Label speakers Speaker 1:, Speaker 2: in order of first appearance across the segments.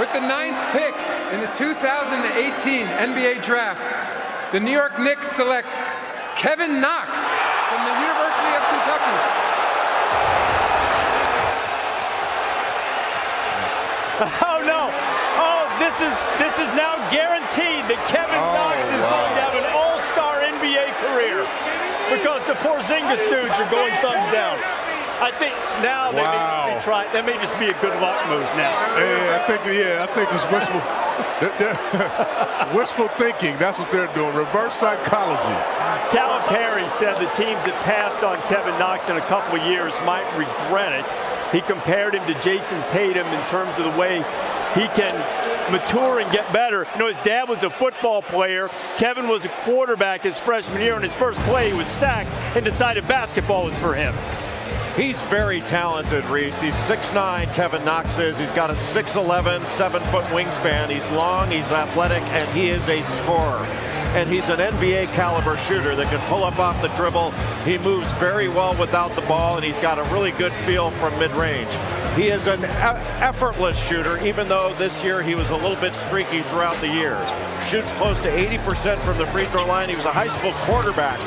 Speaker 1: With the 9th pick in the 2018 NBA Draft, the New York Knicks select Kevin Knox from the University of Kentucky.
Speaker 2: Oh no! Oh, this is now guaranteed that Kevin Knox is going to have an all-star NBA career because the Porzingis dudes are going thumbs down. I think now they may try. That may just be a good luck move now.
Speaker 3: I think it's wishful thinking. That's what they're doing. Reverse psychology.
Speaker 2: Calipari said the teams that passed on Kevin Knox in a couple of years might regret it. He compared him to Jason Tatum in terms of the way he can mature and get better. You know, his dad was a football player. Kevin was a quarterback his freshman year. In his first play, he was sacked and decided basketball was for him.
Speaker 4: He's very talented, Reese. He's 6'9", Kevin Knox is. He's got a 6'11", 7-foot wingspan. He's long, he's athletic, and he is a scorer. And he's an NBA caliber shooter that can pull up off the dribble. He moves very well without the ball, and he's got a really good feel from mid-range. He is an effortless shooter, even though this year he was a little bit streaky throughout the year. Shoots close to 80% from the free throw line. He was a high school quarterback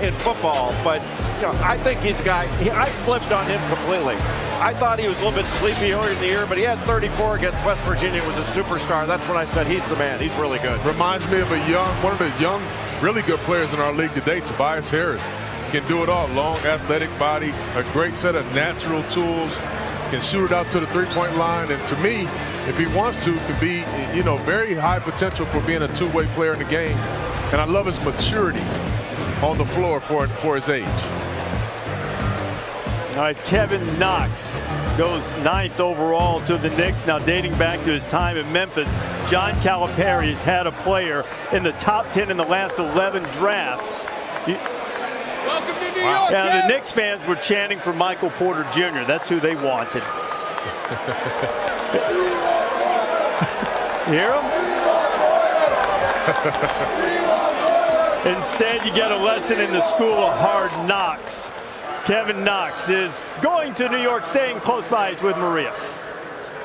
Speaker 4: in football, but you know, I think I flipped on him completely. I thought he was a little bit sleepy earlier in the year, but he had 34 against West Virginia, was a superstar. That's when I said he's the man. He's really good.
Speaker 3: Reminds me of one of the young, really good players in our league today, Tobias Harris. Can do it all. Long, athletic body, a great set of natural tools, can shoot it out to the three-point line, and to me, if he wants to, can be, you know, very high potential for being a two-way player in the game. And I love his maturity on the floor for his age.
Speaker 2: All right, Kevin Knox goes 9th overall to the Knicks. Now, dating back to his time in Memphis, John Calipari has had a player in the top 10 in the last 11 drafts.
Speaker 1: Welcome to New York.
Speaker 2: Yeah, the Knicks fans were chanting for Michael Porter Jr. That's who they wanted. You hear him? Instead, you get a lesson in the school of hard knocks. Kevin Knox is going to New York, staying close by. He's with Maria.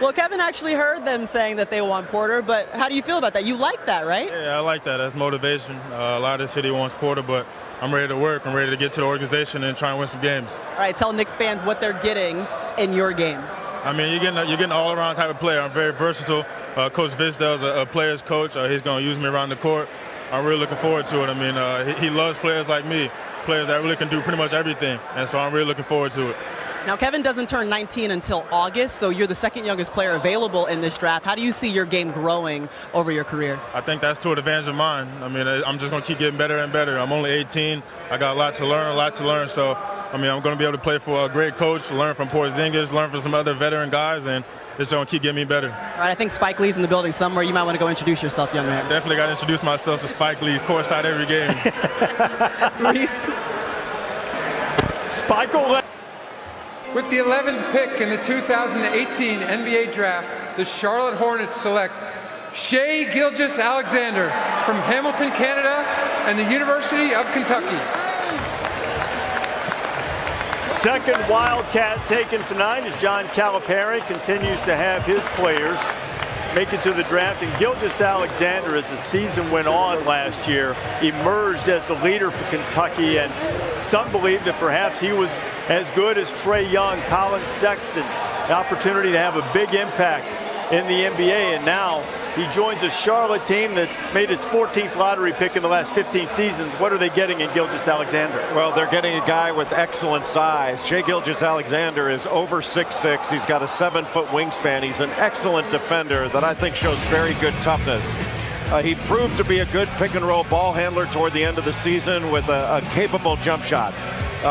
Speaker 5: Well, Kevin actually heard them saying that they want Porter, but how do you feel about that? You like that, right?
Speaker 6: Yeah, I like that. That's motivation. A lot of the city wants Porter, but I'm ready to work. I'm ready to get to the organization and try and win some games.
Speaker 5: All right, tell Knicks fans what they're getting in your game.
Speaker 6: I mean, you're getting an all-around type of player. I'm very versatile. Coach Visdale's a player's coach. He's going to use me around the court. I'm really looking forward to it. I mean, he loves players like me, players that really can do pretty much everything, and so I'm really looking forward to it.
Speaker 5: Now, Kevin doesn't turn 19 until August, so you're the second youngest player available in this draft. How do you see your game growing over your career?
Speaker 6: I think that's to an advantage of mine. I mean, I'm just going to keep getting better and better. I'm only 18. I got a lot to learn. So, I mean, I'm going to be able to play for a great coach, learn from Porzingis, learn from some other veteran guys, and it's going to keep getting me better.
Speaker 5: All right, I think Spike Lee's in the building somewhere. You might want to go introduce yourself, young man.
Speaker 6: Definitely got to introduce myself to Spike Lee, courtside every game.
Speaker 5: Reese?
Speaker 2: Spike will
Speaker 1: With the 11th pick in the 2018 NBA Draft, the Charlotte Hornets select Shai Gilgeous-Alexander from Hamilton, Canada, and the University of Kentucky.
Speaker 2: Second Wildcat taken tonight as John Calipari continues to have his players make it to the draft. And Gilgeous-Alexander, as the season went on last year, emerged as the leader for Kentucky. And some believe that perhaps he was as good as Trae Young, Colin Sexton. The opportunity to have a big impact in the NBA. And now he joins a Charlotte team that made its 14th lottery pick in the last 15 seasons. What are they getting in Gilgeous-Alexander?
Speaker 4: Well, they're getting a guy with excellent size. Shai Gilgeous-Alexander is over 6'6". He's got a 7-foot wingspan. He's an excellent defender that I think shows very good toughness. He proved to be a good pick-and-roll ball handler toward the end of the season with a capable jump shot.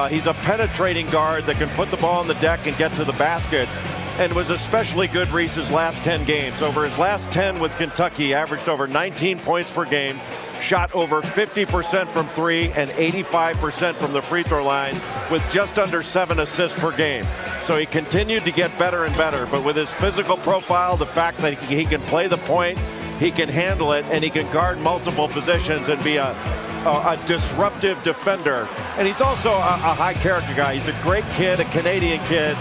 Speaker 4: He's a penetrating guard that can put the ball on the deck and get to the basket, and was especially good Reese's last 10 games. Over his last 10 with Kentucky, averaged over 19 points per game, shot over 50% from three and 85% from the free throw line with just under 7 assists per game. So he continued to get better and better, but with his physical profile, the fact that he can play the point, he can handle it, and he can guard multiple positions and be a disruptive defender. And he's also a high character guy. He's a great kid, a Canadian kid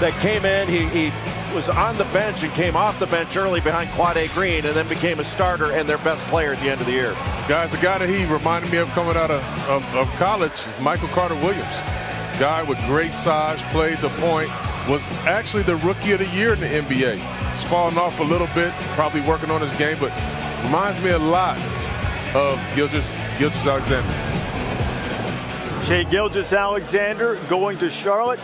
Speaker 4: that came in. He was on the bench and came off the bench early behind Quade Green and then became a starter and their best player at the end of the year.
Speaker 3: Guys, the guy that he reminded me of coming out of college is Michael Carter-Williams. Guy with great size, played the point, was actually the rookie of the year in the NBA. He's fallen off a little bit, probably working on his game, but reminds me a lot of Gilgeous-Alexander.
Speaker 2: Shai Gilgeous-Alexander going to Charlotte.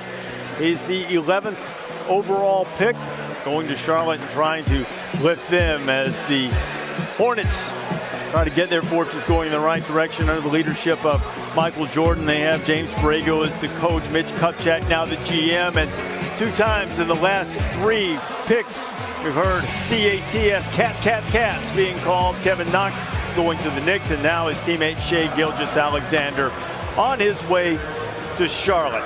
Speaker 2: He's the 11th overall pick, going to Charlotte and trying to lift them as the Hornets try to get their fortunes going in the right direction under the leadership of Michael Jordan. They have James Borrego as the coach, Mitch Kupchak now the GM, and 2 times in the last 3 picks we've heard CATS, Cats being called. Kevin Knox going to the Knicks, and now his teammate Shai Gilgeous-Alexander on his way to Charlotte.